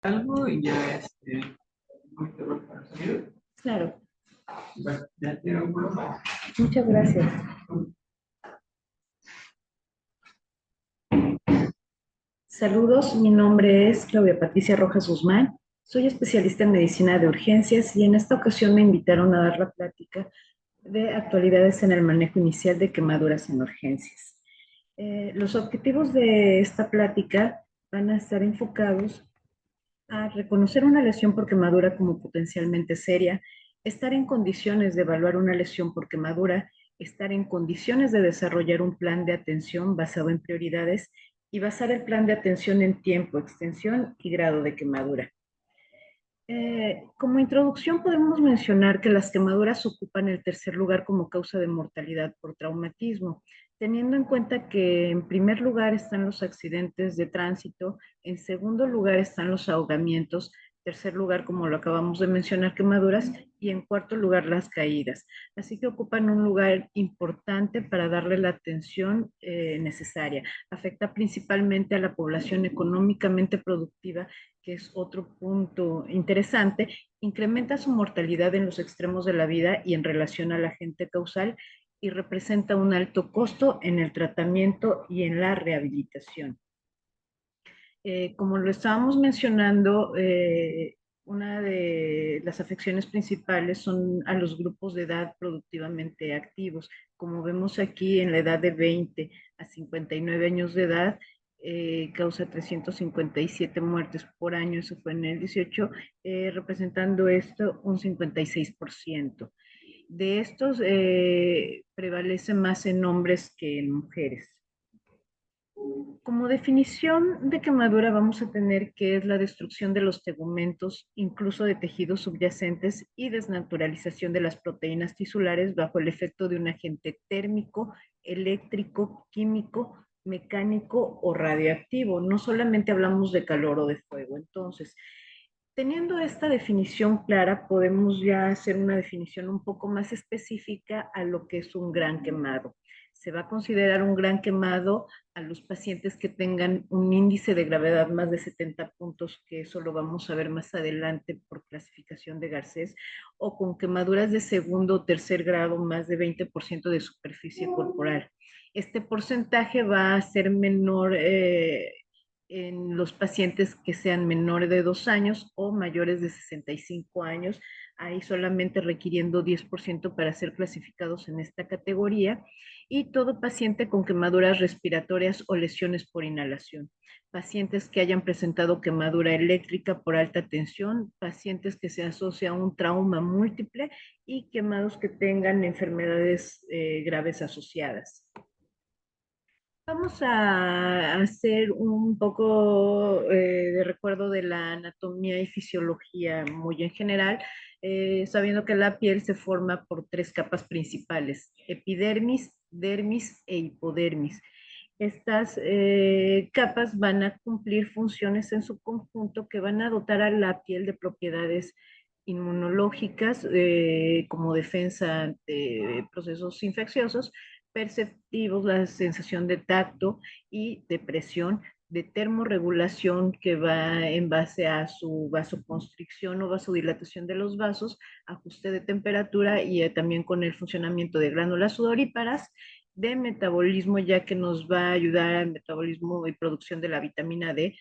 Algo y ya un poquito para salir. Claro, Bueno, ya tiene un problema. muchas gracias. Saludos, mi nombre es Claudia Patricia Rojas Guzmán. Soy especialista en medicina de urgencias y en esta ocasión me invitaron a dar la plática de actualidades en el manejo inicial de quemaduras en urgencias. Los objetivos de esta plática van a estar enfocados a reconocer una lesión por quemadura como potencialmente seria, estar en condiciones de evaluar una lesión por quemadura, estar en condiciones de desarrollar un plan de atención basado en prioridades y basar el plan de atención en tiempo, extensión y grado de quemadura. Como introducción podemos mencionar que las quemaduras ocupan el tercer lugar como causa de mortalidad por traumatismo, teniendo en cuenta que en primer lugar están los accidentes de tránsito, en segundo lugar están los ahogamientos, tercer lugar, como lo acabamos de mencionar, quemaduras, y en cuarto lugar las caídas. Así que ocupan un lugar importante para darle la atención necesaria. Afecta principalmente a la población económicamente productiva, que es otro punto interesante, incrementa su mortalidad en los extremos de la vida y en relación al agente causal y representa un alto costo en el tratamiento y en la rehabilitación. Como lo estábamos mencionando, una de las afecciones principales son a los grupos de edad productivamente activos. Como vemos aquí, en la edad de 20 a 59 años de edad, causa 357 muertes por año, eso fue en el 18, representando esto un 56%. De estos, prevalece más en hombres que en mujeres. Como definición de quemadura vamos a tener que es la destrucción de los tegumentos, incluso de tejidos subyacentes y desnaturalización de las proteínas tisulares bajo el efecto de un agente térmico, eléctrico, químico, mecánico o radioactivo. No solamente hablamos de calor o de fuego. Entonces, teniendo esta definición clara, podemos ya hacer una definición un poco más específica a lo que es un gran quemado. Se va a considerar un gran quemado a los pacientes que tengan un índice de gravedad más de 70 puntos, que eso lo vamos a ver más adelante por clasificación de Garcés, o con quemaduras de segundo o tercer grado, más de 20% de superficie corporal. Este porcentaje va a ser menor en los pacientes que sean menores de 2 años o mayores de 65 años, ahí solamente requiriendo 10% para ser clasificados en esta categoría, y todo paciente con quemaduras respiratorias o lesiones por inhalación, pacientes que hayan presentado quemadura eléctrica por alta tensión, pacientes que se asocia a un trauma múltiple y quemados que tengan enfermedades graves asociadas. Vamos a hacer un poco de recuerdo de la anatomía y fisiología muy en general, sabiendo que la piel se forma por tres capas principales: epidermis, dermis e hipodermis. Estas capas van a cumplir funciones en su conjunto que van a dotar a la piel de propiedades inmunológicas, como defensa ante procesos infecciosos, perceptivos, la sensación de tacto y de presión, de termorregulación, que va en base a su vasoconstricción o vasodilatación de los vasos, ajuste de temperatura y también con el funcionamiento de glándulas sudoríparas, de metabolismo, ya que nos va a ayudar al metabolismo y producción de la vitamina D,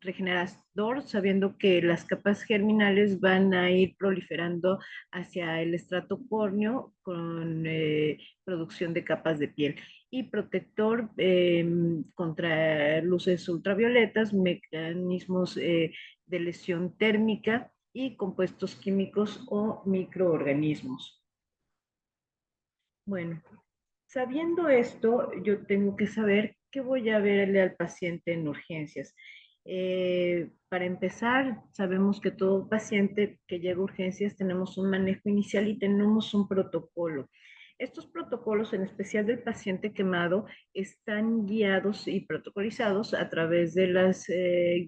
regenerador, sabiendo que las capas germinales van a ir proliferando hacia el estrato córneo con producción de capas de piel, y protector contra luces ultravioletas, mecanismos de lesión térmica y compuestos químicos o microorganismos. Bueno, sabiendo esto, yo tengo que saber qué voy a verle al paciente en urgencias. Para empezar, sabemos que todo paciente que llega a urgencias tenemos un manejo inicial y tenemos un protocolo. Estos protocolos, en especial del paciente quemado, están guiados y protocolizados a través de las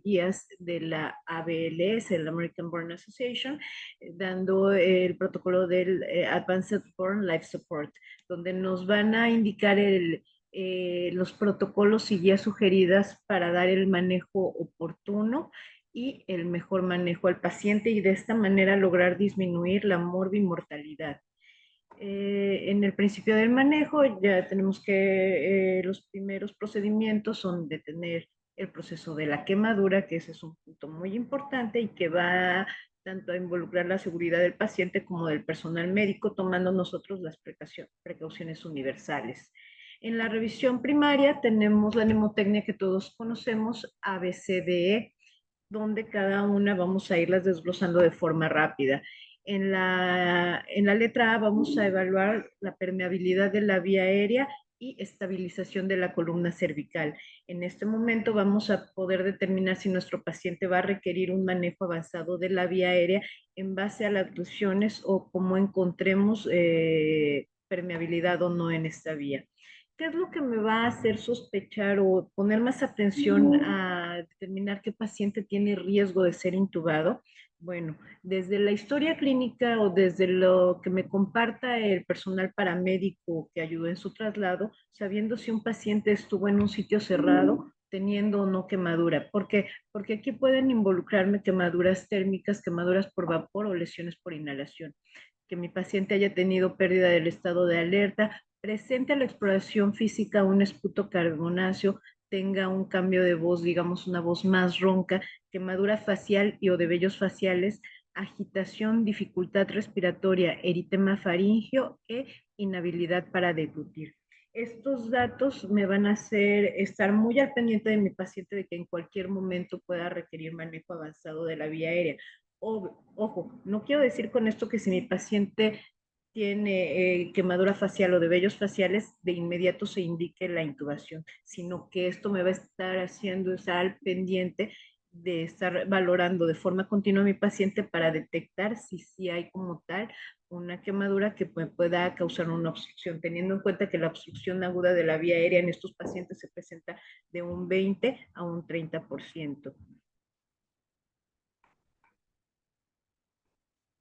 guías de la ABLS, la American Burn Association, dando el protocolo del Advanced Burn Life Support, donde nos van a indicar los protocolos y guías sugeridas para dar el manejo oportuno y el mejor manejo al paciente y de esta manera lograr disminuir la morbimortalidad. En el principio del manejo ya tenemos que los primeros procedimientos son detener el proceso de la quemadura, que ese es un punto muy importante y que va tanto a involucrar la seguridad del paciente como del personal médico, tomando nosotros las precauciones universales. En la revisión primaria tenemos la mnemotecnia que todos conocemos, ABCDE, donde cada una vamos a irlas desglosando de forma rápida. En la letra A vamos a evaluar la permeabilidad de la vía aérea y estabilización de la columna cervical. En este momento vamos a poder determinar si nuestro paciente va a requerir un manejo avanzado de la vía aérea en base a las lesiones o cómo encontremos permeabilidad o no en esta vía. ¿Qué es lo que me va a hacer sospechar o poner más atención a determinar qué paciente tiene riesgo de ser intubado? Bueno, desde la historia clínica o desde lo que me comparta el personal paramédico que ayudó en su traslado, sabiendo si un paciente estuvo en un sitio cerrado, teniendo o no quemadura. ¿Por qué? Porque aquí pueden involucrarme quemaduras térmicas, quemaduras por vapor o lesiones por inhalación. Que mi paciente haya tenido pérdida del estado de alerta, presente a la exploración física un esputo carbonáceo, tenga un cambio de voz, digamos una voz más ronca, quemadura facial y o de vellos faciales, agitación, dificultad respiratoria, eritema faríngeo e inhabilidad para deglutir. Estos datos me van a hacer estar muy al pendiente de mi paciente de que en cualquier momento pueda requerir manejo avanzado de la vía aérea. Ojo, no quiero decir con esto que si mi paciente tiene quemadura facial o de vellos faciales, de inmediato se indique la intubación, sino que esto me va a estar haciendo estar al pendiente de estar valorando de forma continua a mi paciente para detectar si sí hay como tal una quemadura que me pueda causar una obstrucción, teniendo en cuenta que la obstrucción aguda de la vía aérea en estos pacientes se presenta de un 20 a un 30%.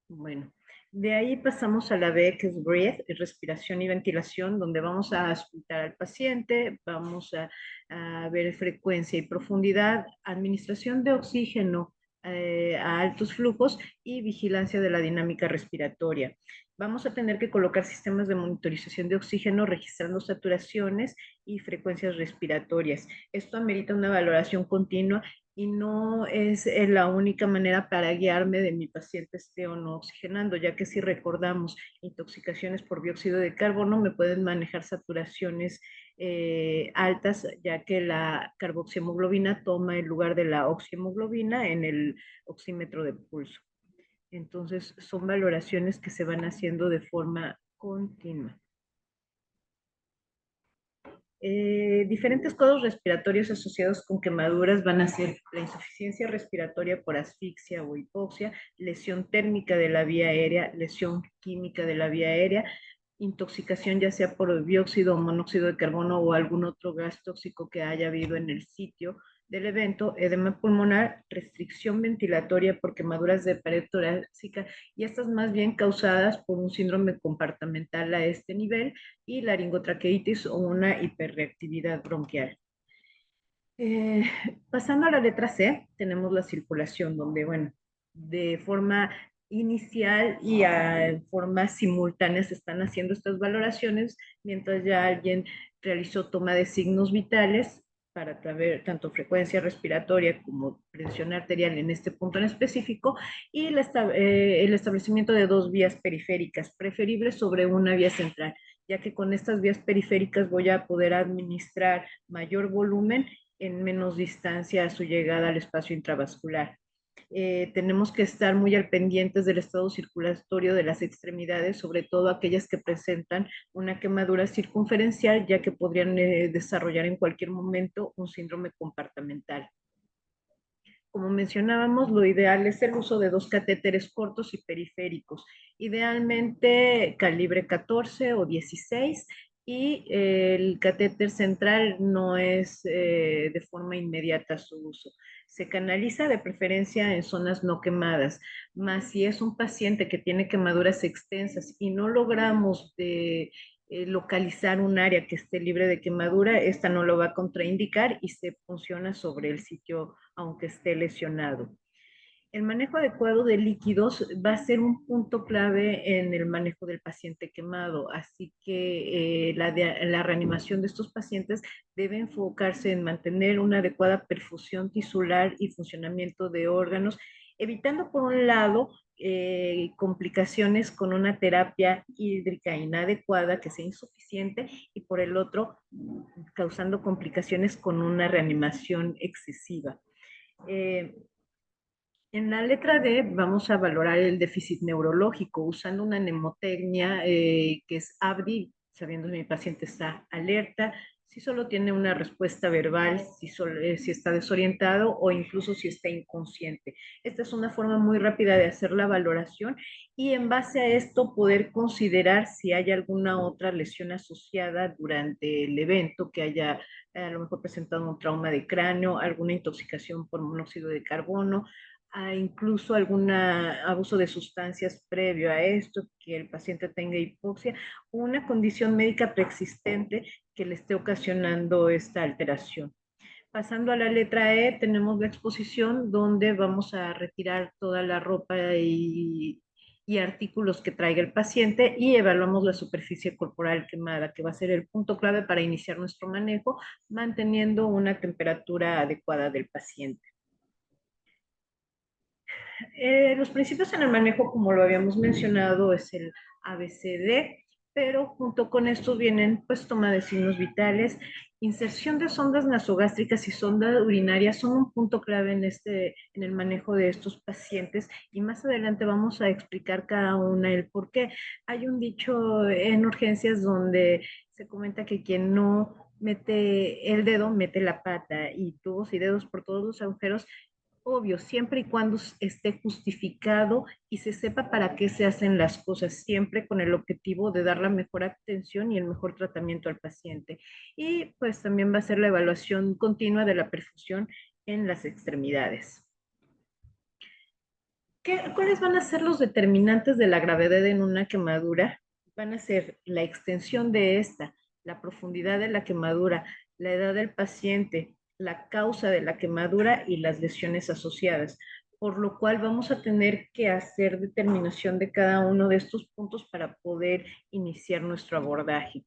Bueno, de ahí pasamos a la B, que es breath, respiración y ventilación, donde vamos a auscultar al paciente, vamos a ver frecuencia y profundidad, administración de oxígeno a altos flujos y vigilancia de la dinámica respiratoria. Vamos a tener que colocar sistemas de monitorización de oxígeno registrando saturaciones y frecuencias respiratorias. Esto amerita una valoración continua y no es la única manera para guiarme de mi paciente esté o no oxigenando, ya que si recordamos intoxicaciones por dióxido de carbono me pueden manejar saturaciones altas, ya que la carboxihemoglobina toma el lugar de la oxihemoglobina en el oxímetro de pulso. Entonces, son valoraciones que se van haciendo de forma continua. Diferentes cuadros respiratorios asociados con quemaduras van a ser la insuficiencia respiratoria por asfixia o hipoxia, lesión térmica de la vía aérea, lesión química de la vía aérea, intoxicación ya sea por dióxido o monóxido de carbono o algún otro gas tóxico que haya habido en el sitio del evento, edema pulmonar, restricción ventilatoria por quemaduras de pared torácica y estas más bien causadas por un síndrome compartimental a este nivel y laringotraqueitis o una hiperreactividad bronquial. Eh, Pasando a la letra C, tenemos la circulación, donde, bueno, de forma inicial y a forma simultánea se están haciendo estas valoraciones, mientras ya alguien realizó toma de signos vitales para saber tanto frecuencia respiratoria como presión arterial en este punto en específico, y el establecimiento de dos vías periféricas, preferibles sobre una vía central, ya que con estas vías periféricas voy a poder administrar mayor volumen en menos distancia a su llegada al espacio intravascular. Tenemos que estar muy al pendientes del estado circulatorio de las extremidades, sobre todo aquellas que presentan una quemadura circunferencial, ya que podrían desarrollar en cualquier momento un síndrome compartimental. Como mencionábamos, lo ideal es el uso de dos catéteres cortos y periféricos, idealmente calibre 14 o 16, y el catéter central no es de forma inmediata su uso. Se canaliza de preferencia en zonas no quemadas, más si es un paciente que tiene quemaduras extensas y no logramos localizar un área que esté libre de quemadura, esta no lo va a contraindicar y se funciona sobre el sitio aunque esté lesionado. El manejo adecuado de líquidos va a ser un punto clave en el manejo del paciente quemado, así que la reanimación de estos pacientes debe enfocarse en mantener una adecuada perfusión tisular y funcionamiento de órganos, evitando por un lado complicaciones con una terapia hídrica inadecuada que sea insuficiente y por el otro causando complicaciones con una reanimación excesiva. Eh, en la letra D vamos a valorar el déficit neurológico usando una mnemotecnia que es ABDI, sabiendo que mi paciente está alerta, si solo tiene una respuesta verbal, si está desorientado o incluso si está inconsciente. Esta es una forma muy rápida de hacer la valoración y en base a esto poder considerar si hay alguna otra lesión asociada durante el evento que haya a lo mejor presentado un trauma de cráneo, alguna intoxicación por monóxido de carbono, a incluso algún abuso de sustancias previo a esto, que el paciente tenga hipoxia, o una condición médica preexistente que le esté ocasionando esta alteración. Pasando a la letra E, tenemos la exposición donde vamos a retirar toda la ropa y artículos que traiga el paciente y evaluamos la superficie corporal quemada, que va a ser el punto clave para iniciar nuestro manejo, manteniendo una temperatura adecuada del paciente. Los principios en el manejo, como lo habíamos mencionado, es el ABCD, pero junto con esto vienen pues toma de signos vitales, inserción de sondas nasogástricas y sonda urinaria son un punto clave en el manejo de estos pacientes y más adelante vamos a explicar cada una el por qué. Hay un dicho en urgencias donde se comenta que quien no mete el dedo, mete la pata y tubos y dedos por todos los agujeros obvio, siempre y cuando esté justificado y se sepa para qué se hacen las cosas, siempre con el objetivo de dar la mejor atención y el mejor tratamiento al paciente. Y pues también va a ser la evaluación continua de la perfusión en las extremidades. ¿Cuáles van a ser los determinantes de la gravedad en una quemadura? Van a ser la extensión de esta, la profundidad de la quemadura, la edad del paciente, la causa de la quemadura y las lesiones asociadas, por lo cual vamos a tener que hacer determinación de cada uno de estos puntos para poder iniciar nuestro abordaje.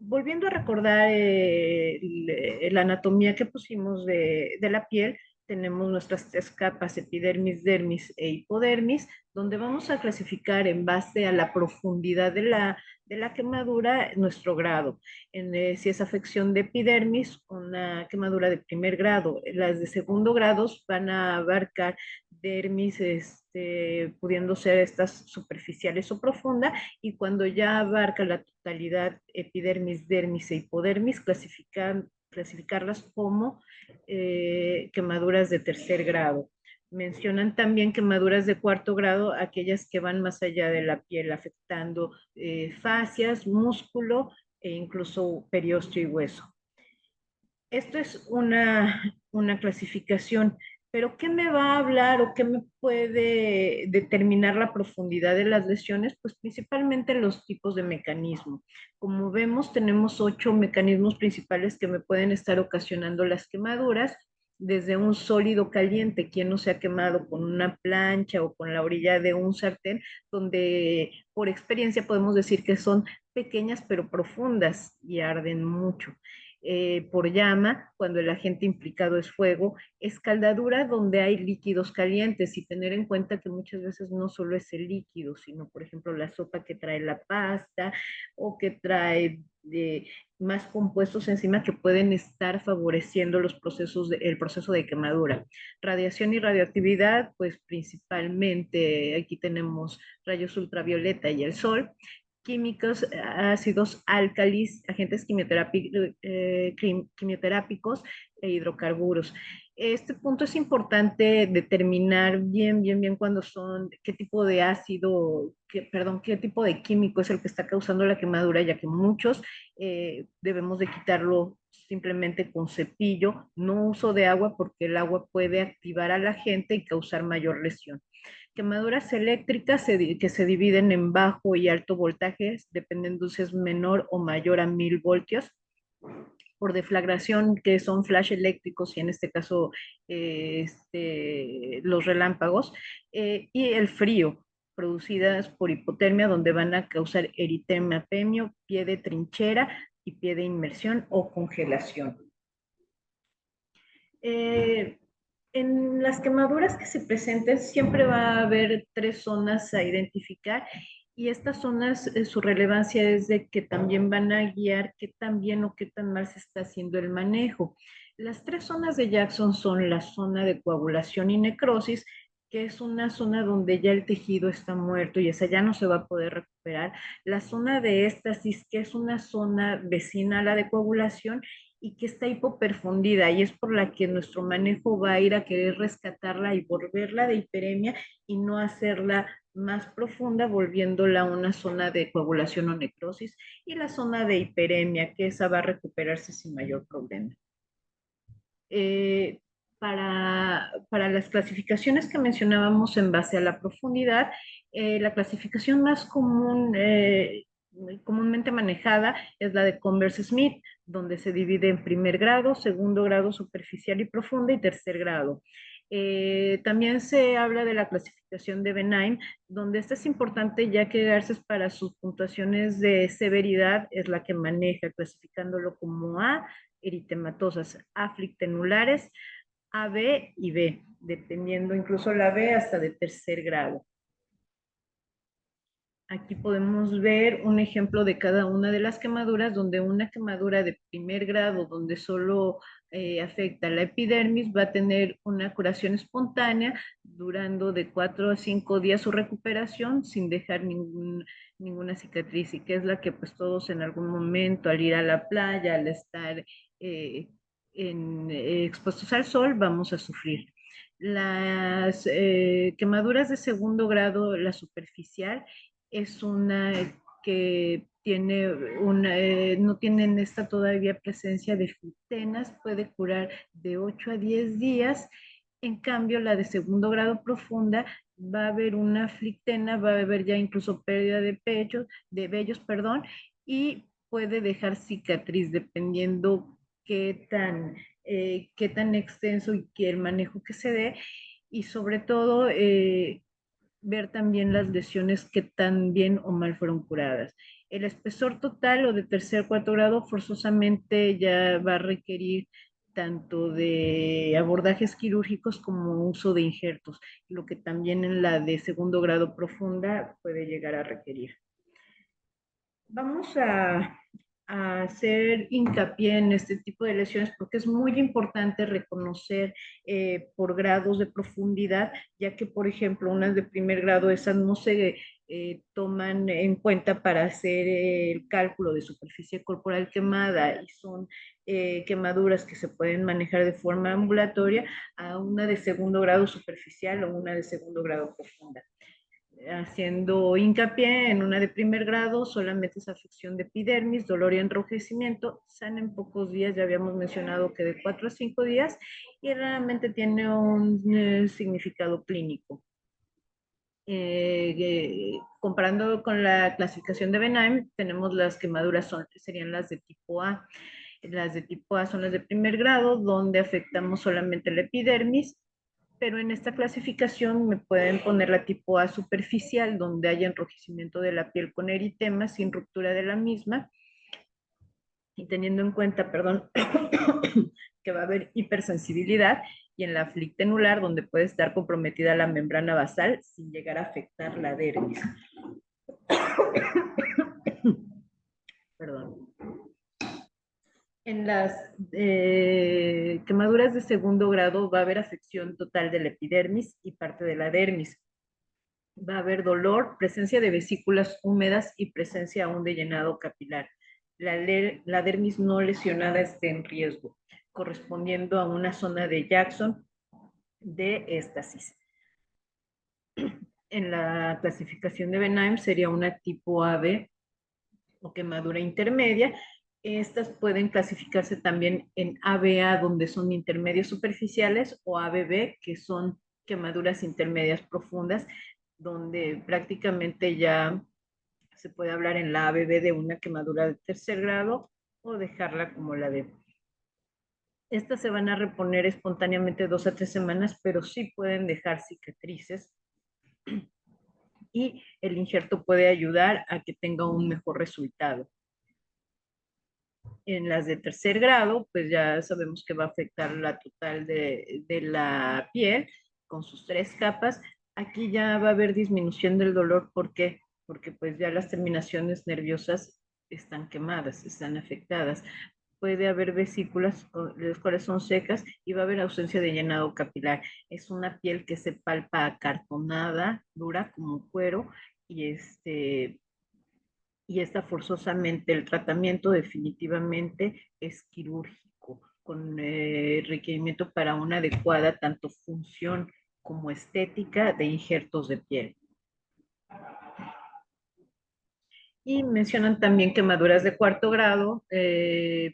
Volviendo a recordar la anatomía que pusimos de la piel, tenemos nuestras tres capas, epidermis, dermis e hipodermis, donde vamos a clasificar en base a la profundidad de la quemadura nuestro grado. Si es afección de epidermis, una quemadura de primer grado. Las de segundo grado van a abarcar dermis, pudiendo ser estas superficiales o profundas, y cuando ya abarca la totalidad epidermis, dermis e hipodermis, clasificarlas como quemaduras de tercer grado. Mencionan también quemaduras de cuarto grado, aquellas que van más allá de la piel, afectando fascias, músculo e incluso periósteo y hueso. Esto es una clasificación, pero ¿qué me va a hablar o qué me puede determinar la profundidad de las lesiones? Pues principalmente los tipos de mecanismo. Como vemos, tenemos 8 mecanismos principales que me pueden estar ocasionando las quemaduras, desde un sólido caliente, quien no se ha quemado con una plancha o con la orilla de un sartén, donde por experiencia podemos decir que son pequeñas pero profundas y arden mucho. Por llama, cuando el agente implicado es fuego, escaldadura donde hay líquidos calientes y tener en cuenta que muchas veces no solo es el líquido, sino por ejemplo la sopa que trae la pasta o que trae más compuestos encima que pueden estar favoreciendo el proceso de quemadura. Radiación y radioactividad, pues principalmente aquí tenemos rayos ultravioleta y el sol, químicos, ácidos, álcalis, agentes quimioterápicos e hidrocarburos. Este punto es importante determinar bien cuándo son, qué tipo de ácido, qué tipo de químico es el que está causando la quemadura, ya que muchos debemos de quitarlo simplemente con cepillo, no uso de agua porque el agua puede activar a la gente y causar mayor lesión. Quemaduras eléctricas que se dividen en bajo y alto voltaje, dependiendo si es menor o mayor a 1000 voltios. por deflagración, que son flash eléctricos y en este caso los relámpagos, y el frío, producidas por hipotermia, donde van a causar eritema, apemio, pie de trinchera y pie de inmersión o congelación. Eh, en las quemaduras que se presenten siempre va a haber tres zonas a identificar y estas zonas, su relevancia es de que también van a guiar qué tan bien o qué tan mal se está haciendo el manejo. Las tres zonas de Jackson son la zona de coagulación y necrosis, que es una zona donde ya el tejido está muerto y esa ya no se va a poder recuperar. La zona de éstasis, que es una zona vecina a la de coagulación, y que está hipoperfundida y es por la que nuestro manejo va a ir a querer rescatarla y volverla de hiperemia y no hacerla más profunda, volviéndola a una zona de coagulación o necrosis, y la zona de hiperemia, que esa va a recuperarse sin mayor problema. Eh, para las clasificaciones que mencionábamos en base a la profundidad, la clasificación más común, comúnmente manejada es la de Converse-Smith, donde se divide en primer grado, segundo grado superficial y profunda y tercer grado. También se habla de la clasificación de Benign, donde esta es importante ya que Garces para sus puntuaciones de severidad es la que maneja, clasificándolo como A, eritematosas, aflictenulares, A, B y B, dependiendo incluso la B hasta de tercer grado. Aquí podemos ver un ejemplo de cada una de las quemaduras, donde una quemadura de primer grado, donde solo afecta la epidermis, va a tener una curación espontánea, durando de 4 a 5 días su recuperación, sin dejar ninguna cicatriz, y que es la que pues todos en algún momento al ir a la playa, al estar expuestos al sol, vamos a sufrir. Las quemaduras de segundo grado, la superficial, es una que tiene no tienen esta todavía presencia de fitenas, puede curar de 8 a 10 días. En cambio, la de segundo grado profunda va a haber una flictena, va a haber ya incluso pérdida de pechos, de vellos, perdón, y puede dejar cicatriz dependiendo qué tan extenso y qué el manejo que se dé, y sobre todo ver también las lesiones que tan bien o mal fueron curadas. El espesor total o de tercer cuarto grado forzosamente ya va a requerir tanto de abordajes quirúrgicos como uso de injertos, lo que también en la de segundo grado profunda puede llegar a requerir. Vamos a hacer hincapié en este tipo de lesiones porque es muy importante reconocer por grados de profundidad, ya que, por ejemplo, unas de primer grado, esas no se toman en cuenta para hacer el cálculo de superficie corporal quemada y son quemaduras que se pueden manejar de forma ambulatoria, a una de segundo grado superficial o una de segundo grado profunda. Haciendo hincapié en una de primer grado, solamente es afección de epidermis, dolor y enrojecimiento, sana en pocos días, ya habíamos mencionado que de 4 a 5 días, y realmente tiene un significado clínico. Comparando con la clasificación de Benheim, tenemos las quemaduras serían las de tipo A. Las de tipo A son las de primer grado, donde afectamos solamente la epidermis, pero en esta clasificación me pueden poner la tipo A superficial, donde hay enrojecimiento de la piel con eritema sin ruptura de la misma, y teniendo en cuenta, perdón, que va a haber hipersensibilidad, y en la flictenular, donde puede estar comprometida la membrana basal sin llegar a afectar la dermis. Perdón. En las quemaduras de segundo grado va a haber afección total de la epidermis y parte de la dermis. Va a haber dolor, presencia de vesículas húmedas y presencia aún de llenado capilar. La dermis no lesionada está en riesgo, correspondiendo a una zona de Jackson de éstasis. En la clasificación de Benheim sería una tipo AB o quemadura intermedia. Estas pueden clasificarse también en ABA, donde son intermedias superficiales, o ABB, que son quemaduras intermedias profundas, donde prácticamente ya se puede hablar en la ABB de una quemadura de tercer grado o dejarla como la de Estas se van a reponer espontáneamente 2 a 3 semanas, pero sí pueden dejar cicatrices y el injerto puede ayudar a que tenga un mejor resultado. En las de tercer grado, pues ya sabemos que va a afectar la total de la piel con sus 3 capas. Aquí ya va a haber disminución del dolor. ¿Por qué? Porque pues ya las terminaciones nerviosas están quemadas, están afectadas. Puede haber vesículas, las cuales son secas, y va a haber ausencia de llenado capilar. Es una piel que se palpa acartonada, dura como cuero, y esta forzosamente, el tratamiento definitivamente es quirúrgico, con requerimiento para una adecuada tanto función como estética de injertos de piel. Y mencionan también quemaduras de cuarto grado.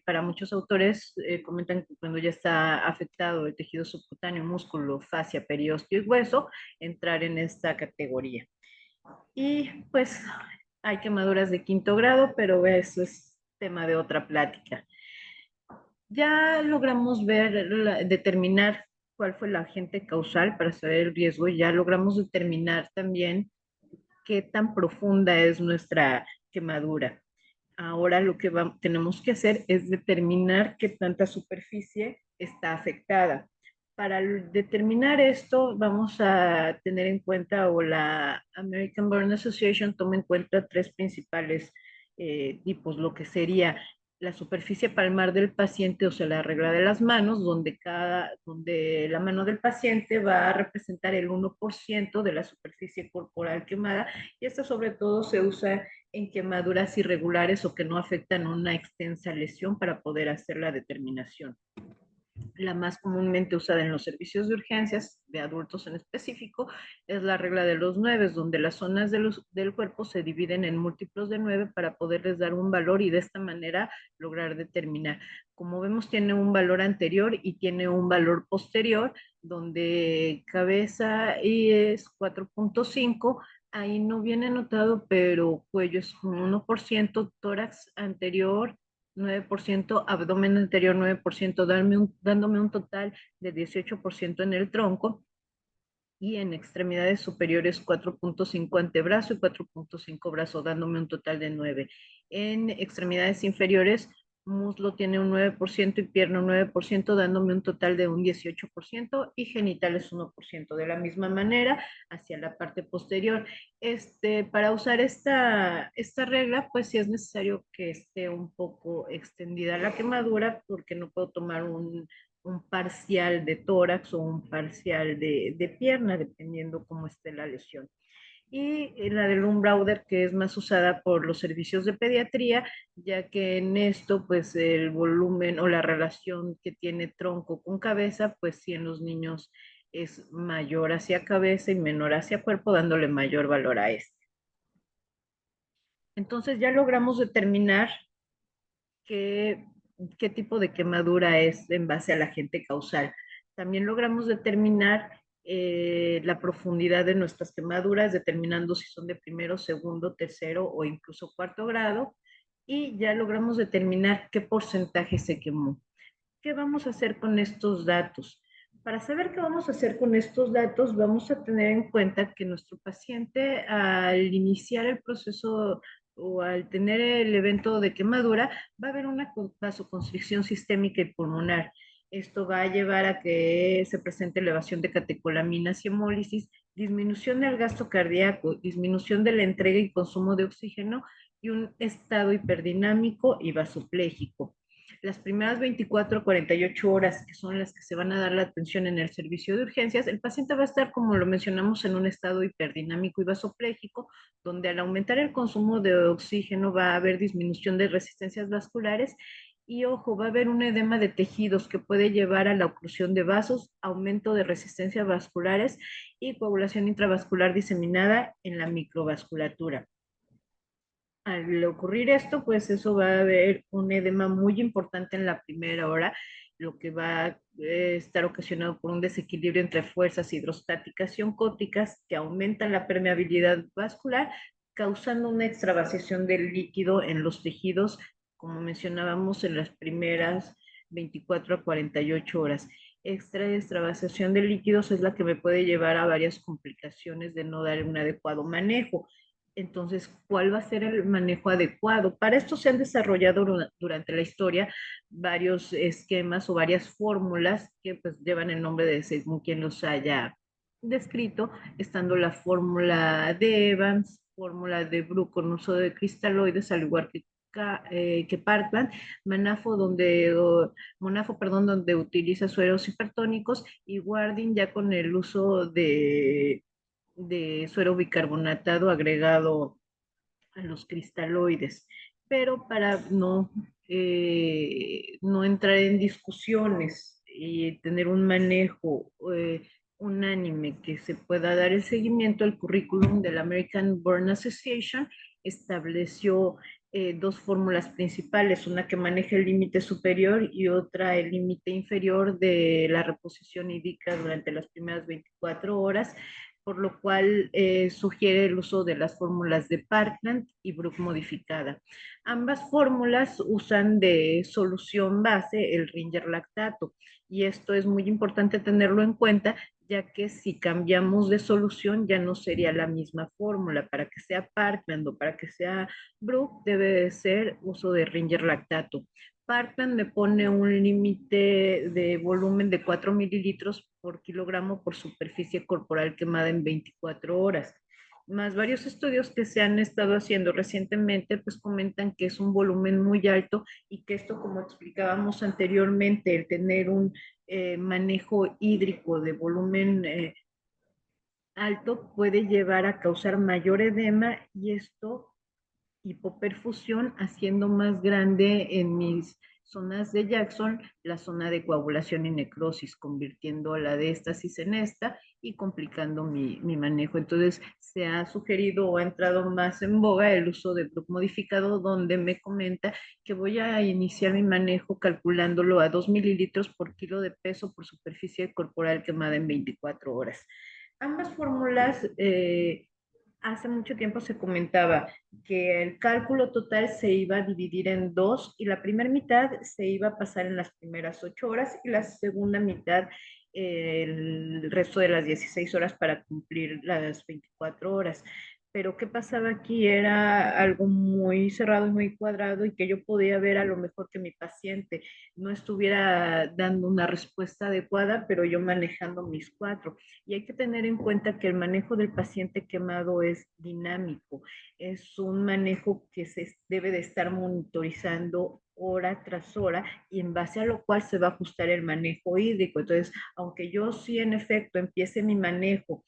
Para muchos autores comentan que cuando ya está afectado el tejido subcutáneo, músculo, fascia, periósteo y hueso, entrar en esta categoría. Y pues hay quemaduras de quinto grado, pero eso es tema de otra plática. Ya logramos determinar cuál fue el agente causal para saber el riesgo, y ya logramos determinar también qué tan profunda es nuestra quemadura. Ahora lo que tenemos que hacer es determinar qué tanta superficie está afectada. Para determinar esto, vamos a tener en cuenta, o la American Burn Association toma en cuenta 3 principales tipos: lo que sería la superficie palmar del paciente, o sea, la regla de las manos, donde la mano del paciente va a representar el 1% de la superficie corporal quemada, y esto sobre todo se usa en quemaduras irregulares o que no afectan una extensa lesión para poder hacer la determinación. La más comúnmente usada en los servicios de urgencias de adultos en específico es la regla de los 9, donde las zonas del cuerpo se dividen en múltiplos de 9 para poderles dar un valor y de esta manera lograr determinar. Como vemos, tiene un valor anterior y tiene un valor posterior, donde cabeza y es 4.5. Ahí no viene anotado, pero cuello es un 1%, tórax anterior 9%, abdomen anterior 9%, dándome un total de 18% en el tronco, y en extremidades superiores 4.5 antebrazo y 4.5 brazo, dándome un total de 9. En extremidades inferiores, muslo tiene un 9% y pierna un 9%, dándome un total de un 18%, y genitales 1%. De la misma manera, hacia la parte posterior. Para usar esta regla, pues sí es necesario que esté un poco extendida la quemadura, porque no puedo tomar un parcial de tórax o un parcial de pierna, dependiendo cómo esté la lesión. Y la del Umbrauder, que es más usada por los servicios de pediatría, ya que en esto, pues el volumen o la relación que tiene tronco con cabeza, pues sí en los niños es mayor hacia cabeza y menor hacia cuerpo, dándole mayor valor a este. Entonces ya logramos determinar qué, qué tipo de quemadura es en base al agente causal. También logramos determinar la profundidad de nuestras quemaduras, determinando si son de primero, segundo, tercero o incluso cuarto grado, y ya logramos determinar qué porcentaje se quemó. ¿Qué vamos a hacer con estos datos? Para saber qué vamos a hacer con estos datos, vamos a tener en cuenta que nuestro paciente, al iniciar el proceso o al tener el evento de quemadura, va a haber una vasoconstricción sistémica y pulmonar. Esto va a llevar a que se presente elevación de catecolaminas y hemólisis, disminución del gasto cardíaco, disminución de la entrega y consumo de oxígeno, y un estado hiperdinámico y vasopléjico. Las primeras 24 a 48 horas, que son las que se van a dar la atención en el servicio de urgencias, el paciente va a estar, como lo mencionamos, en un estado hiperdinámico y vasopléjico, donde al aumentar el consumo de oxígeno va a haber disminución de resistencias vasculares, y ojo, va a haber un edema de tejidos que puede llevar a la oclusión de vasos, aumento de resistencias vasculares y coagulación intravascular diseminada en la microvasculatura. Al ocurrir esto, pues eso va a haber un edema muy importante en la primera hora, lo que va a estar ocasionado por un desequilibrio entre fuerzas hidrostáticas y oncóticas que aumentan la permeabilidad vascular, causando una extravasación del líquido en los tejidos, como mencionábamos en las primeras 24 a 48 horas. Extravasación de líquidos es la que me puede llevar a varias complicaciones de no dar un adecuado manejo. Entonces, ¿cuál va a ser el manejo adecuado? Para esto se han desarrollado durante la historia varios esquemas o varias fórmulas que pues llevan el nombre de según quien los haya descrito, estando la fórmula de Evans, fórmula de Brook con uso de cristaloides, al igual que Parkland, Monafo, perdón, donde utiliza sueros hipertónicos, y Warding ya con el uso de suero bicarbonatado agregado a los cristaloides. Pero para no entrar en discusiones y tener un manejo unánime que se pueda dar el seguimiento, el currículum de la American Burn Association estableció dos fórmulas principales, una que maneja el límite superior y otra el límite inferior de la reposición hídrica durante las primeras 24 horas, por lo cual sugiere el uso de las fórmulas de Parkland y Brook modificada. Ambas fórmulas usan de solución base el Ringer lactato, y esto es muy importante tenerlo en cuenta, ya que si cambiamos de solución ya no sería la misma fórmula. Para que sea Parkland o para que sea Brook debe de ser uso de Ringer lactato. Parkland me pone un límite de volumen de 4 mililitros por kilogramo por superficie corporal quemada en 24 horas. Más varios estudios que se han estado haciendo recientemente, pues comentan que es un volumen muy alto y que esto, como explicábamos anteriormente, el tener un manejo hídrico de volumen alto puede llevar a causar mayor edema, y esto hipoperfusión, haciendo más grande en mis zonas de Jackson la zona de coagulación y necrosis, convirtiendo la de éstasis en esta y complicando mi manejo. Entonces, se ha sugerido o ha entrado más en boga el uso de Brook modificado, donde me comenta que voy a iniciar mi manejo calculándolo a 2 mililitros por kilo de peso por superficie corporal quemada en 24 horas. Ambas fórmulas hace mucho tiempo se comentaba que el cálculo total se iba a dividir en dos, y la primera mitad se iba a pasar en las primeras 8 horas y la segunda mitad el resto de las 16 horas para cumplir las 24 horas. Pero ¿qué pasaba aquí? Era algo muy cerrado y muy cuadrado, y que yo podía ver a lo mejor que mi paciente no estuviera dando una respuesta adecuada, pero yo manejando mis cuatro. Y hay que tener en cuenta que el manejo del paciente quemado es dinámico, es un manejo que se debe de estar monitorizando hora tras hora, y en base a lo cual se va a ajustar el manejo hídrico. Entonces, aunque yo sí en efecto empiece mi manejo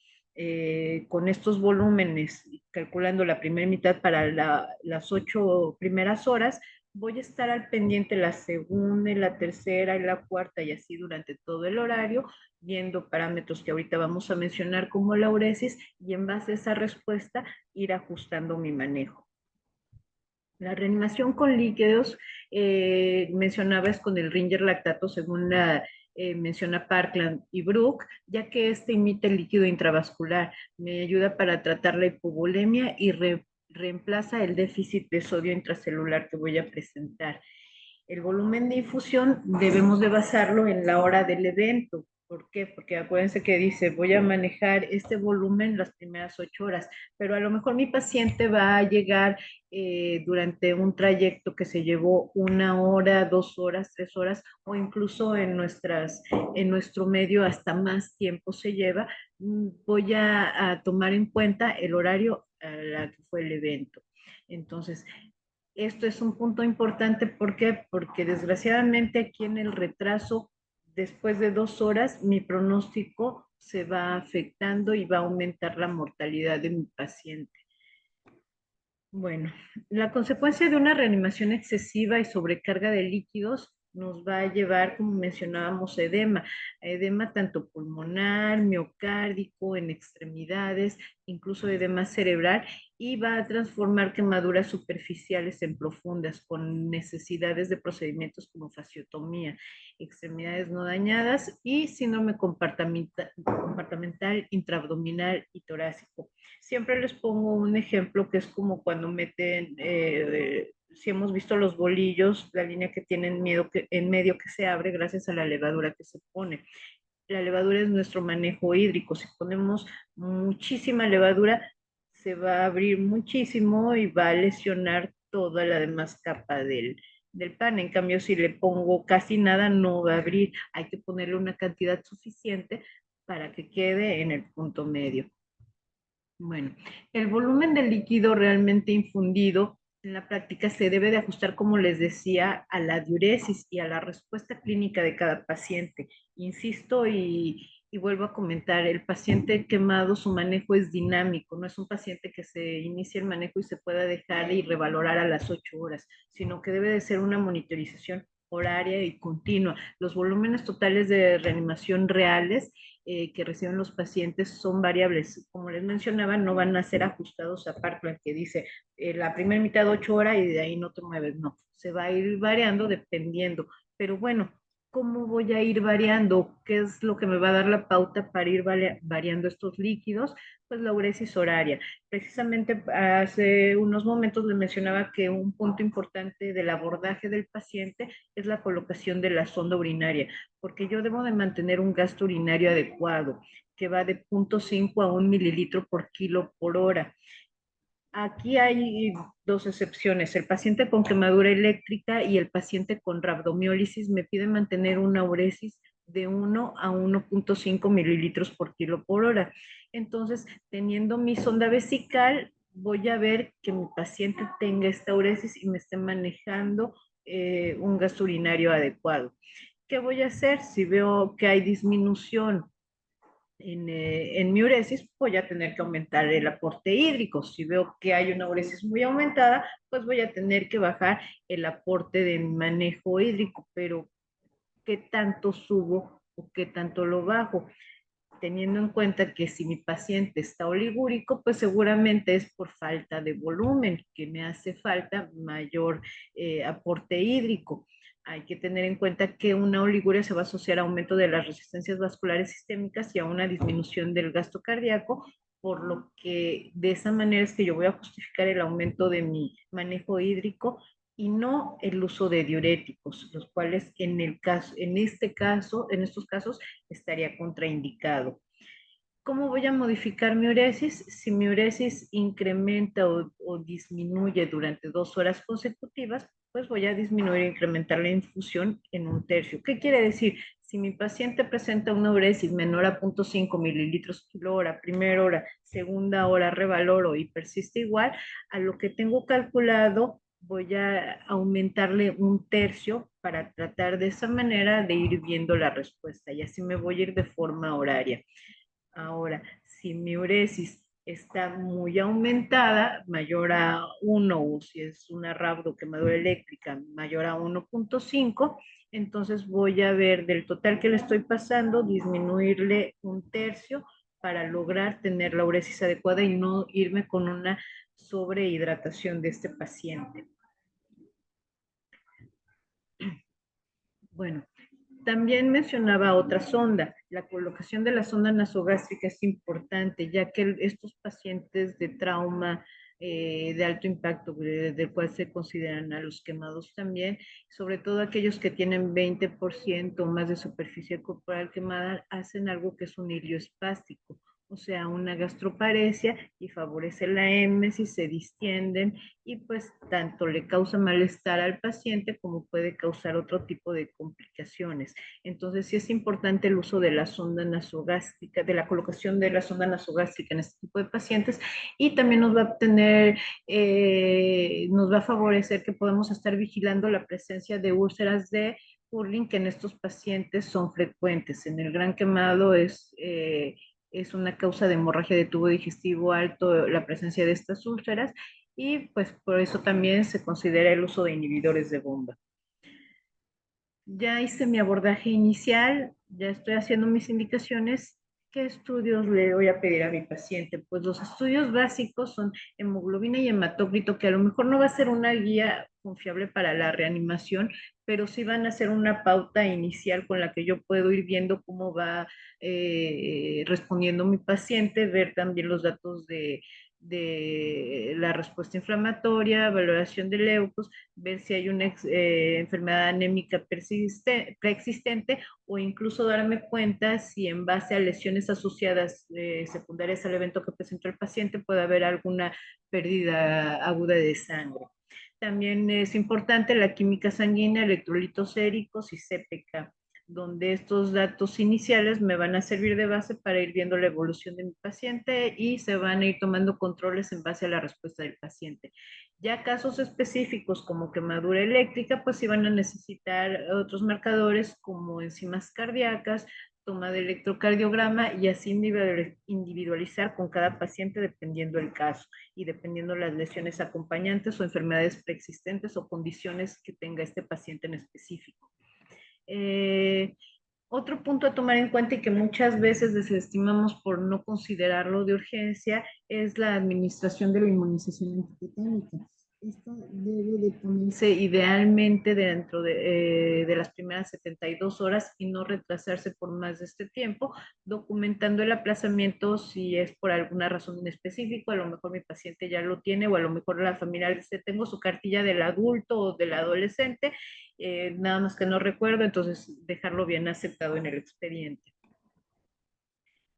con estos volúmenes, calculando la primera mitad para las 8 primeras horas, voy a estar al pendiente la segunda y la tercera y la cuarta, y así durante todo el horario, viendo parámetros que ahorita vamos a mencionar como la uresis, y en base a esa respuesta ir ajustando mi manejo. La reanimación con líquidos, mencionaba, es con el Ringer lactato, según menciona Parkland y Brook, ya que este imita el líquido intravascular, me ayuda para tratar la hipovolemia y reemplaza el déficit de sodio intracelular que voy a presentar. El volumen de infusión debemos de basarlo en la hora del evento. ¿Por qué? Porque acuérdense que dice, voy a manejar este volumen las primeras 8 horas, pero a lo mejor mi paciente va a llegar durante un trayecto que se llevó 1 hora, 2 horas, 3 horas, o incluso en nuestro medio hasta más tiempo se lleva. Voy a tomar en cuenta el horario a la que fue el evento. Entonces, esto es un punto importante. ¿Por qué? Porque desgraciadamente aquí en el retraso, después de 2 horas, mi pronóstico se va afectando y va a aumentar la mortalidad de mi paciente. Bueno, la consecuencia de una reanimación excesiva y sobrecarga de líquidos nos va a llevar, como mencionábamos, edema tanto pulmonar, miocárdico, en extremidades, incluso edema cerebral, y va a transformar quemaduras superficiales en profundas, con necesidades de procedimientos como fasciotomía, extremidades no dañadas y síndrome compartimental intraabdominal y torácico. Siempre les pongo un ejemplo que es como cuando meten si hemos visto los bolillos, la línea que tiene en medio que se abre gracias a la levadura que se pone. La levadura es nuestro manejo hídrico. Si ponemos muchísima levadura, se va a abrir muchísimo y va a lesionar toda la demás capa del pan. En cambio, si le pongo casi nada, no va a abrir. Hay que ponerle una cantidad suficiente para que quede en el punto medio. Bueno, el volumen del líquido realmente infundido en la práctica se debe de ajustar, como les decía, a la diuresis y a la respuesta clínica de cada paciente. Insisto y vuelvo a comentar, el paciente quemado, su manejo es dinámico, no es un paciente que se inicie el manejo y se pueda dejar y revalorar a las 8 horas, sino que debe de ser una monitorización horaria y continua. Los volúmenes totales de reanimación reales que reciben los pacientes son variables. Como les mencionaba, no van a ser ajustados a Parkland, que dice la primera mitad 8 horas y de ahí no te mueves. No, se va a ir variando dependiendo. Pero bueno, ¿cómo voy a ir variando? ¿Qué es lo que me va a dar la pauta para ir variando estos líquidos? Pues la uresis horaria. Precisamente hace unos momentos le mencionaba que un punto importante del abordaje del paciente es la colocación de la sonda urinaria, porque yo debo de mantener un gasto urinario adecuado, que va de 0.5 a 1 mililitro por kilo por hora. Aquí hay dos excepciones. El paciente con quemadura eléctrica y el paciente con rabdomiólisis me piden mantener una uresis de 1 a 1.5 mililitros por kilo por hora. Entonces, teniendo mi sonda vesical, voy a ver que mi paciente tenga esta uresis y me esté manejando un gasto urinario adecuado. ¿Qué voy a hacer? Si veo que hay disminución en mi uresis, voy a tener que aumentar el aporte hídrico. Si veo que hay una uresis muy aumentada, pues voy a tener que bajar el aporte de manejo hídrico, pero ¿qué tanto subo o qué tanto lo bajo? Teniendo en cuenta que si mi paciente está oligúrico, pues seguramente es por falta de volumen, que me hace falta mayor aporte hídrico. Hay que tener en cuenta que una oliguria se va a asociar a aumento de las resistencias vasculares sistémicas y a una disminución del gasto cardíaco, por lo que de esa manera es que yo voy a justificar el aumento de mi manejo hídrico y no el uso de diuréticos, los cuales en estos casos estaría contraindicado. ¿Cómo voy a modificar mi uresis? Si mi uresis incrementa o disminuye durante 2 horas consecutivas, pues voy a disminuir e incrementar la infusión en 1/3. ¿Qué quiere decir? Si mi paciente presenta una uresis menor a 0.5 mililitros kilo hora, primera hora, segunda hora revaloro y persiste igual, a lo que tengo calculado voy a aumentarle 1/3 para tratar de esa manera de ir viendo la respuesta y así me voy a ir de forma horaria. Ahora, si mi uresis está muy aumentada, mayor a 1, o si es una quemadura eléctrica mayor a 1.5, entonces voy a ver del total que le estoy pasando, disminuirle 1/3 para lograr tener la uresis adecuada y no irme con una sobrehidratación de este paciente. Bueno, también mencionaba otra sonda. La colocación de la sonda nasogástrica es importante, ya que estos pacientes de trauma de alto impacto, del cual se consideran a los quemados también, sobre todo aquellos que tienen 20% más de superficie corporal quemada, hacen algo que es un hilio espástico, o sea, una gastroparesia y favorece la émesis, se distienden y pues tanto le causa malestar al paciente como puede causar otro tipo de complicaciones. Entonces sí es importante el uso de la sonda nasogástrica, de la colocación de la sonda nasogástrica en este tipo de pacientes y también nos va a favorecer que podamos estar vigilando la presencia de úlceras de Hurling que en estos pacientes son frecuentes. En el gran quemado es una causa de hemorragia de tubo digestivo alto la presencia de estas úlceras y pues por eso también se considera el uso de inhibidores de bomba. Ya hice mi abordaje inicial, ya estoy haciendo mis indicaciones. ¿Qué estudios le voy a pedir a mi paciente? Pues los estudios básicos son hemoglobina y hematócrito, que a lo mejor no va a ser una guía confiable para la reanimación, pero sí van a ser una pauta inicial con la que yo puedo ir viendo cómo va respondiendo mi paciente, ver también los datos de la respuesta inflamatoria, valoración de leucos, ver si hay una enfermedad anémica preexistente o incluso darme cuenta si en base a lesiones asociadas secundarias al evento que presentó el paciente puede haber alguna pérdida aguda de sangre. También es importante la química sanguínea, electrolitos séricos y CPK, donde estos datos iniciales me van a servir de base para ir viendo la evolución de mi paciente y se van a ir tomando controles en base a la respuesta del paciente. Ya casos específicos como quemadura eléctrica, pues sí van a necesitar otros marcadores como enzimas cardíacas, toma de electrocardiograma y así individualizar con cada paciente dependiendo el caso y dependiendo las lesiones acompañantes o enfermedades preexistentes o condiciones que tenga este paciente en específico. Otro punto a tomar en cuenta y que muchas veces desestimamos por no considerarlo de urgencia es la administración de la inmunización antitetánica. Esto debe de ponerse idealmente dentro de las primeras 72 horas y no retrasarse por más de este tiempo, documentando el aplazamiento si es por alguna razón en específico, a lo mejor mi paciente ya lo tiene o a lo mejor la familia dice, tengo su cartilla del adulto o del adolescente, nada más que no recuerdo, entonces dejarlo bien aceptado en el expediente.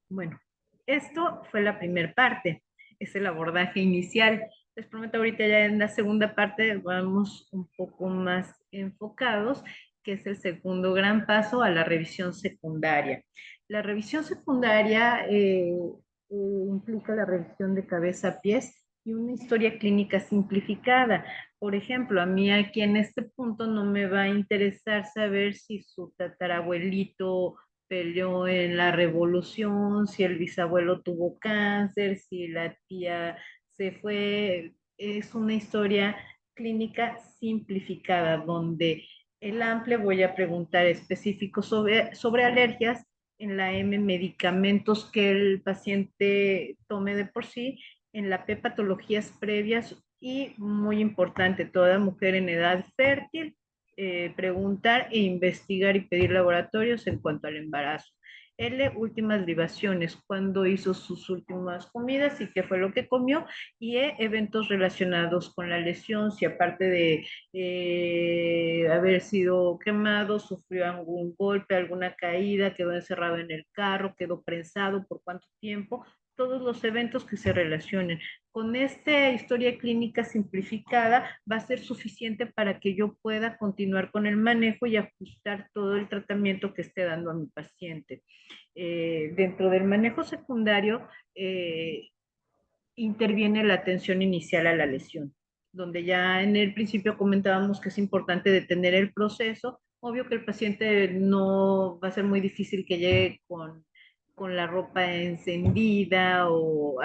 Bueno, esto fue la primera parte, es el abordaje inicial. Les prometo ahorita ya en la segunda parte vamos un poco más enfocados, que es el segundo gran paso a la revisión secundaria. La revisión secundaria implica la revisión de cabeza a pies y una historia clínica simplificada. Por ejemplo, a mí aquí en este punto no me va a interesar saber si su tatarabuelito peleó en la revolución, si el bisabuelo tuvo cáncer, si la tía se fue. Es una historia clínica simplificada donde el AMPLE voy a preguntar específicos sobre alergias, en la M medicamentos que el paciente tome de por sí, en la P patologías previas y muy importante, toda mujer en edad fértil preguntar e investigar y pedir laboratorios en cuanto al embarazo. L, últimas libaciones, cuándo hizo sus últimas comidas y qué fue lo que comió. Y E, eventos relacionados con la lesión, si aparte de haber sido quemado, sufrió algún golpe, alguna caída, quedó encerrado en el carro, quedó prensado, por cuánto tiempo, todos los eventos que se relacionen. Con esta historia clínica simplificada va a ser suficiente para que yo pueda continuar con el manejo y ajustar todo el tratamiento que esté dando a mi paciente. Dentro del manejo secundario interviene la atención inicial a la lesión, donde ya en el principio comentábamos que es importante detener el proceso. Obvio que el paciente no va a ser muy difícil que llegue con la ropa encendida o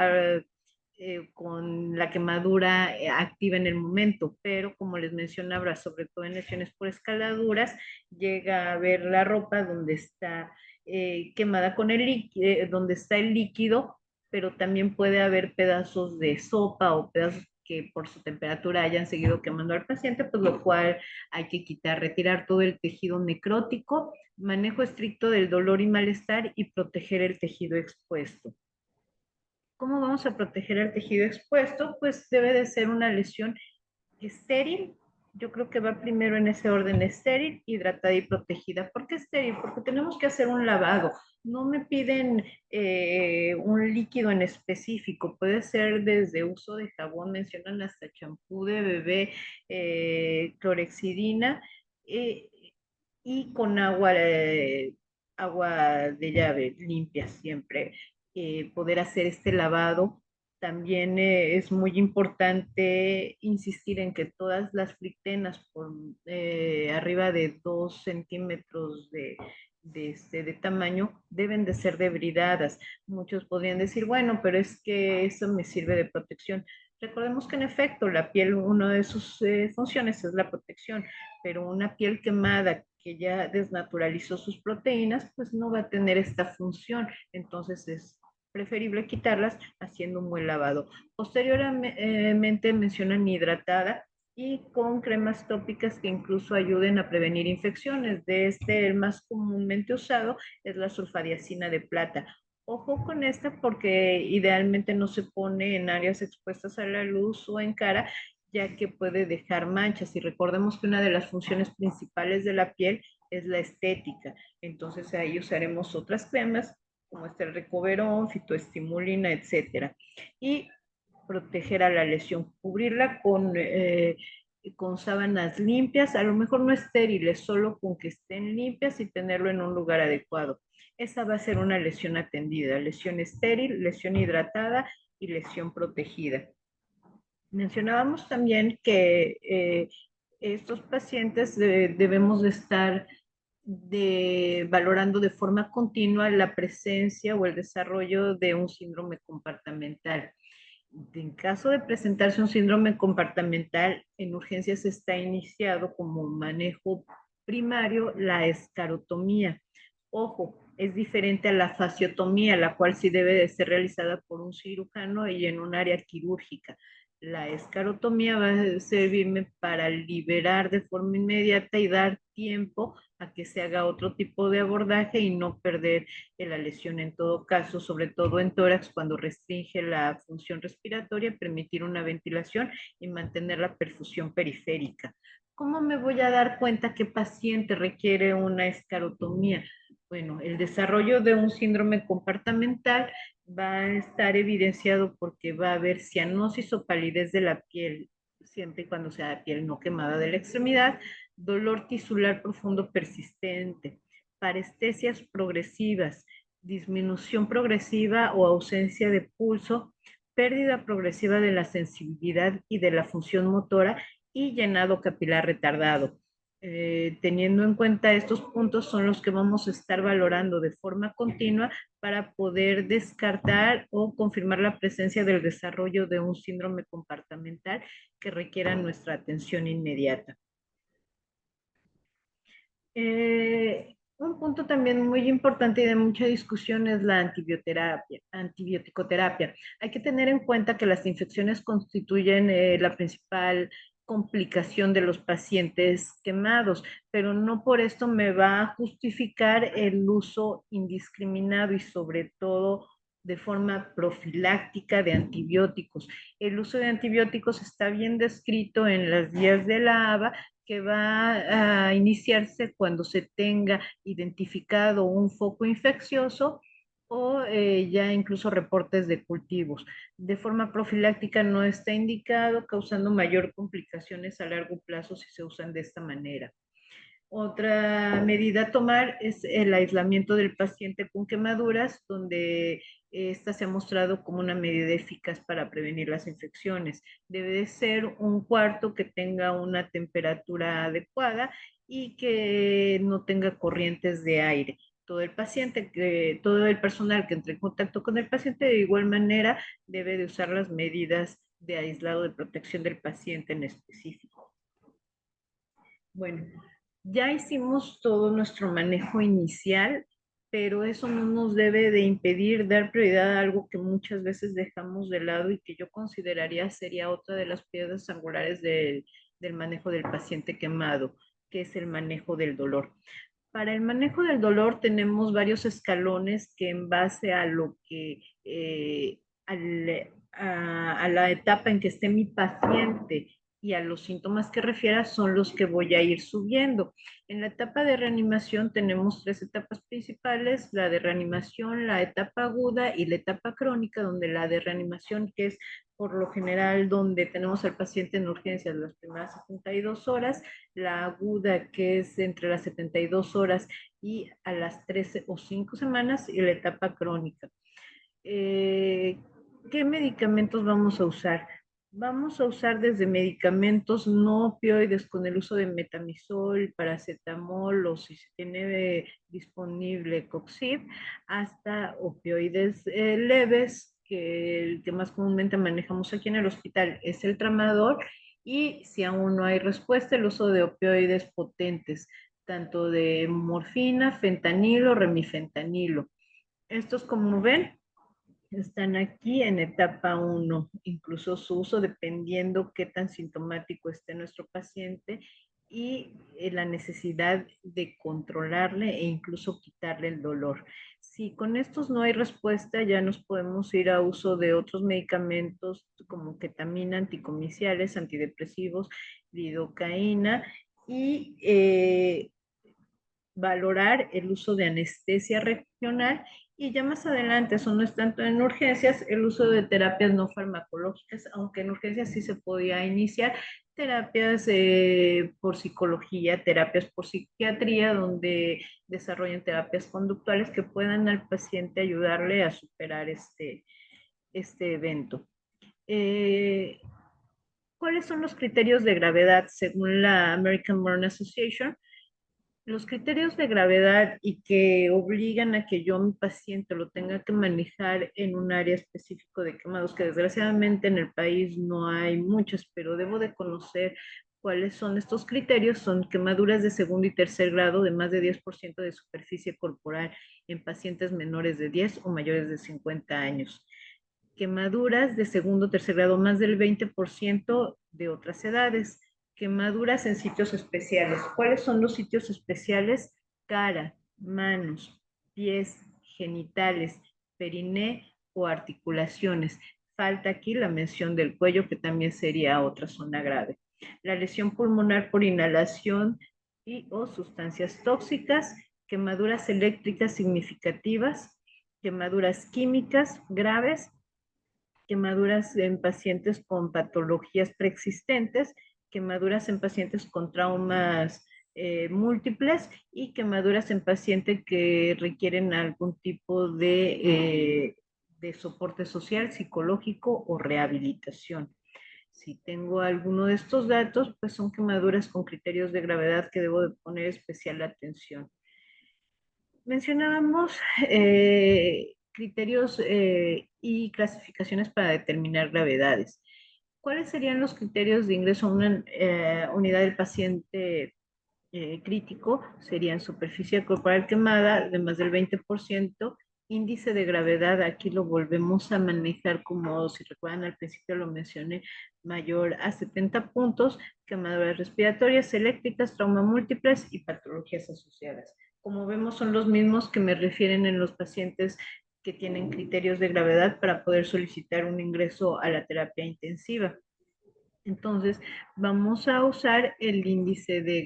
con la quemadura activa en el momento, pero como les mencionaba, sobre todo en lesiones por escaladuras, llega a ver la ropa donde está quemada con el líquido, donde está el líquido, pero también puede haber pedazos de sopa o pedazos que por su temperatura hayan seguido quemando al paciente, pues lo cual hay que quitar, retirar todo el tejido necrótico, manejo estricto del dolor y malestar y proteger el tejido expuesto. ¿Cómo vamos a proteger el tejido expuesto? Pues debe de ser una lesión estéril. Yo creo que va primero en ese orden: estéril, hidratada y protegida. ¿Por qué estéril? Porque tenemos que hacer un lavado. No me piden un líquido en específico. Puede ser desde uso de jabón, mencionan hasta champú de bebé, clorexidina eh, y con agua de llave limpia siempre. Poder hacer este lavado. También es muy importante insistir en que todas las flictenas por arriba de 2 centímetros de tamaño deben de ser debridadas. Muchos podrían decir, bueno, pero es que eso me sirve de protección. Recordemos que en efecto la piel, una de sus funciones es la protección, pero una piel quemada que ya desnaturalizó sus proteínas, pues no va a tener esta función. Entonces es preferible quitarlas haciendo un buen lavado. Posteriormente mencionan hidratada. y con cremas tópicas que incluso ayuden a prevenir infecciones. De este, el más comúnmente usado es la sulfadiazina de plata. Ojo con esta porque idealmente no se pone en áreas expuestas a la luz o en cara, ya que puede dejar manchas. Y recordemos que una de las funciones principales de la piel es la estética. Entonces ahí usaremos otras cremas como este el recoverón, fitoestimulina, etcétera. Y proteger a la lesión, cubrirla con sábanas limpias, a lo mejor no estériles, solo con que estén limpias y tenerlo en un lugar adecuado. Esa va a ser una lesión atendida, lesión estéril, lesión hidratada y lesión protegida. Mencionábamos también que estos pacientes debemos de estar valorando de forma continua la presencia o el desarrollo de un síndrome compartimental. En caso de presentarse un síndrome compartimental, en urgencias está iniciado como manejo primario la escarotomía. Ojo, es diferente a la fasciotomía, la cual sí debe de ser realizada por un cirujano y en un área quirúrgica. La escarotomía va a servirme para liberar de forma inmediata y dar tiempo a que se haga otro tipo de abordaje y no perder la lesión en todo caso, sobre todo en tórax cuando restringe la función respiratoria, permitir una ventilación y mantener la perfusión periférica. ¿Cómo me voy a dar cuenta qué paciente requiere una escarotomía? Bueno, el desarrollo de un síndrome compartimental va a estar evidenciado porque va a haber cianosis o palidez de la piel, siempre y cuando sea piel no quemada de la extremidad, dolor tisular profundo persistente, parestesias progresivas, disminución progresiva o ausencia de pulso, pérdida progresiva de la sensibilidad y de la función motora y llenado capilar retardado. Teniendo en cuenta estos puntos son los que vamos a estar valorando de forma continua para poder descartar o confirmar la presencia del desarrollo de un síndrome compartimental que requiera nuestra atención inmediata. Un punto también muy importante y de mucha discusión es la antibioticoterapia. Hay que tener en cuenta que las infecciones constituyen la principal complicación de los pacientes quemados, pero no por esto me va a justificar el uso indiscriminado y sobre todo de forma profiláctica de antibióticos. El uso de antibióticos está bien descrito en las guías de la ABA, que va a iniciarse cuando se tenga identificado un foco infeccioso o ya incluso reportes de cultivos. De forma profiláctica no está indicado, causando mayor complicaciones a largo plazo si se usan de esta manera. Otra medida a tomar es el aislamiento del paciente con quemaduras, donde esta se ha mostrado como una medida eficaz para prevenir las infecciones. Debe de ser un cuarto que tenga una temperatura adecuada y que no tenga corrientes de aire. Todo el personal que entre en contacto con el paciente de igual manera debe de usar las medidas de aislado de protección del paciente en específico. Bueno, ya hicimos todo nuestro manejo inicial, pero eso no nos debe de impedir dar prioridad a algo que muchas veces dejamos de lado y que yo consideraría sería otra de las piedras angulares del manejo del paciente quemado, que es el manejo del dolor. Para el manejo del dolor tenemos varios escalones que en base a lo que, a la etapa en que esté mi paciente y a los síntomas que refiera son los que voy a ir subiendo. En la etapa de reanimación tenemos tres etapas principales, la de reanimación, la etapa aguda y la etapa crónica, donde la de reanimación, que es por lo general donde tenemos al paciente en urgencias las primeras 72 horas, la aguda que es entre las 72 horas y a las 13 o 5 semanas y la etapa crónica. ¿Qué medicamentos vamos a usar? Vamos a usar desde medicamentos no opioides con el uso de metamizol, paracetamol o si se tiene disponible Coxib, hasta opioides leves, que el que más comúnmente manejamos aquí en el hospital es el tramador, y si aún no hay respuesta, el uso de opioides potentes, tanto de morfina, fentanilo, remifentanilo. Estos, como ven, Están aquí en etapa 1, incluso su uso dependiendo qué tan sintomático esté nuestro paciente y la necesidad de controlarle e incluso quitarle el dolor. Si con estos no hay respuesta, ya nos podemos ir a uso de otros medicamentos como ketamina, anticomiciales, antidepresivos, lidocaína y valorar el uso de anestesia regional y ya más adelante, eso no es tanto en urgencias, el uso de terapias no farmacológicas, aunque en urgencias sí se podía iniciar terapias por psicología, terapias por psiquiatría, donde desarrollan terapias conductuales que puedan al paciente ayudarle a superar este evento. ¿Cuáles son los criterios de gravedad según la American Burn Association? Los criterios de gravedad y que obligan a que yo, mi paciente, lo tenga que manejar en un área específico de quemados, que desgraciadamente en el país no hay muchos, pero debo de conocer cuáles son estos criterios. Son quemaduras de segundo y tercer grado de más de 10% de superficie corporal en pacientes menores de 10 o mayores de 50 años. Quemaduras de segundo o tercer grado más del 20% de otras edades. Quemaduras en sitios especiales. ¿Cuáles son los sitios especiales? Cara, manos, pies, genitales, periné o articulaciones. Falta aquí la mención del cuello, que también sería otra zona grave. La lesión pulmonar por inhalación y o sustancias tóxicas, quemaduras eléctricas significativas, quemaduras químicas graves, quemaduras en pacientes con patologías preexistentes, quemaduras en pacientes con traumas múltiples y quemaduras en pacientes que requieren algún tipo de soporte social, psicológico o rehabilitación. Si tengo alguno de estos datos, pues son quemaduras con criterios de gravedad que debo de poner especial atención. Mencionábamos criterios y clasificaciones para determinar gravedades. ¿Cuáles serían los criterios de ingreso a una unidad del paciente crítico? Serían superficie corporal quemada de más del 20%, índice de gravedad, aquí lo volvemos a manejar como, si recuerdan al principio lo mencioné, mayor a 70 puntos, quemaduras respiratorias, eléctricas, trauma múltiples y patologías asociadas. Como vemos, son los mismos que me refieren en los pacientes que tienen criterios de gravedad para poder solicitar un ingreso a la terapia intensiva. Entonces, vamos a usar el índice de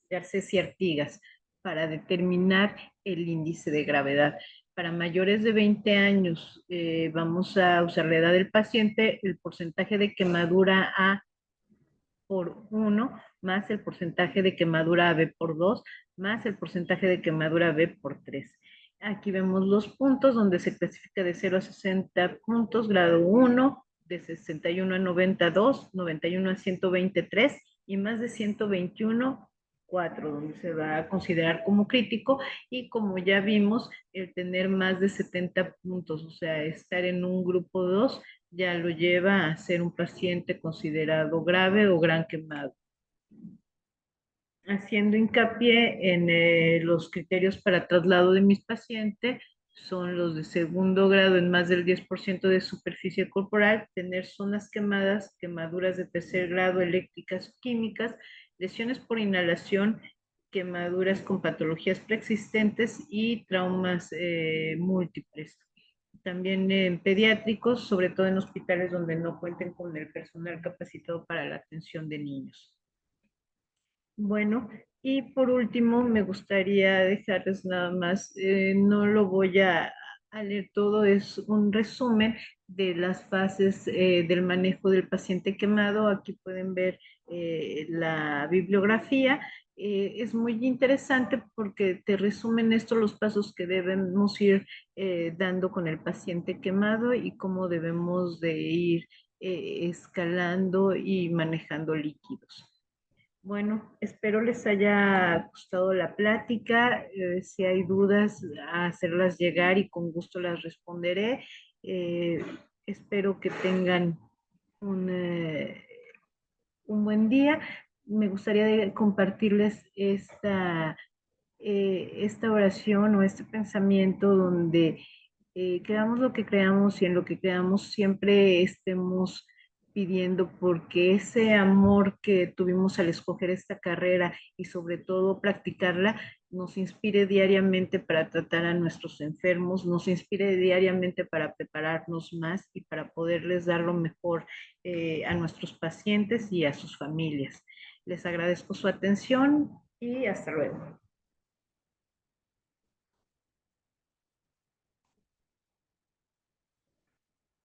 Garcés y Artigas para determinar el índice de gravedad. Para mayores de 20 años, vamos a usar la edad del paciente, el porcentaje de quemadura A por 1, más el porcentaje de quemadura B por 2, más el porcentaje de quemadura B por 3. Aquí vemos los puntos donde se clasifica de 0 a 60 puntos, grado 1, de 61 a 92, 91 a 123 y más de 121, 4, donde se va a considerar como crítico. Y como ya vimos, el tener más de 70 puntos, o sea, estar en un grupo 2, ya lo lleva a ser un paciente considerado grave o gran quemado. Haciendo hincapié en los criterios para traslado de mis pacientes, son los de segundo grado en más del 10% de superficie corporal, tener zonas quemadas, quemaduras de tercer grado eléctricas o químicas, lesiones por inhalación, quemaduras con patologías preexistentes y traumas múltiples. También en pediátricos, sobre todo en hospitales donde no cuenten con el personal capacitado para la atención de niños. Bueno, y por último me gustaría dejarles nada más, no lo voy a leer todo, es un resumen de las fases del manejo del paciente quemado. Aquí pueden ver la bibliografía. Es muy interesante porque te resumen esto los pasos que debemos ir dando con el paciente quemado y cómo debemos de ir escalando y manejando líquidos. Bueno, espero les haya gustado la plática. Si hay dudas, a hacerlas llegar y con gusto las responderé. Eh, Espero que tengan un, un buen día. Me gustaría compartirles esta oración o este pensamiento donde creamos lo que creamos y en lo que creamos siempre estemos pidiendo porque ese amor que tuvimos al escoger esta carrera y sobre todo practicarla nos inspire diariamente para tratar a nuestros enfermos, nos inspire diariamente para prepararnos más y para poderles dar lo mejor a nuestros pacientes y a sus familias. Les agradezco su atención y hasta luego.